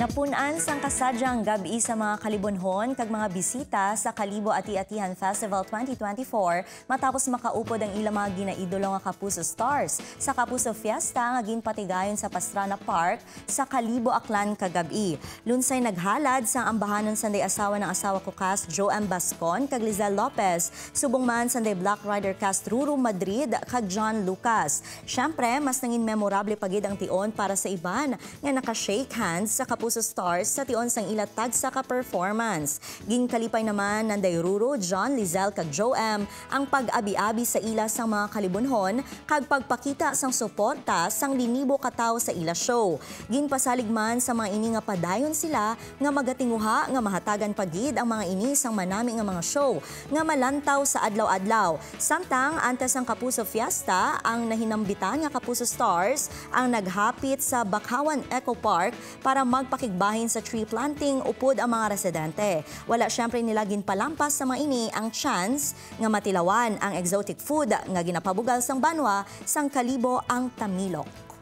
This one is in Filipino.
Napunan sang kasadyang gabi sa mga kalibonhon kag mga bisita sa Kalibo Ati-Atihan Festival 2024 matapos makaupod ang ilang mga ginaidolo nga Kapuso Stars sa Kapuso Fiesta nga ginpatigayon sa Pastrana Park sa Kalibo, Aklan kagabi. Lunsay naghalad sang ambahanon sanday asawa ng asawa ko cast Joam Bascon kag Lizelle Lopez, subong man sanday Black Rider cast Ruru Madrid kag John Lucas. Syempre, mas nangin memorable pagid ang tion para sa iban nga naka-shake hands sa Kapuso Stars sa tion sang ilatag sa ka-performance. Ginkalipay naman nanday Ruru, John, Lizelle kag Joam ang pag-abi-abi sa ila sang mga kalibonhon kag pagpakita sang suporta sang linibo ka tawo sa ila show. Ginpasalig man sa mga ini nga padayon sila nga magatinguha nga mahatagan pagid ang mga ini sang manami nga mga show nga malantaw sa adlaw-adlaw. Samtang antes ang Kapuso Fiesta, ang nahinambitan nga Kapuso Stars ang naghapit sa Bakawan Eco Park para magpakigbahin sa tree planting upod ang mga residente. Wala syempre nila ginpalampas sa mga ini ang chance nga matilawan ang exotic food nga ginapabugal sang banwa sang Kalibo ang tamilok.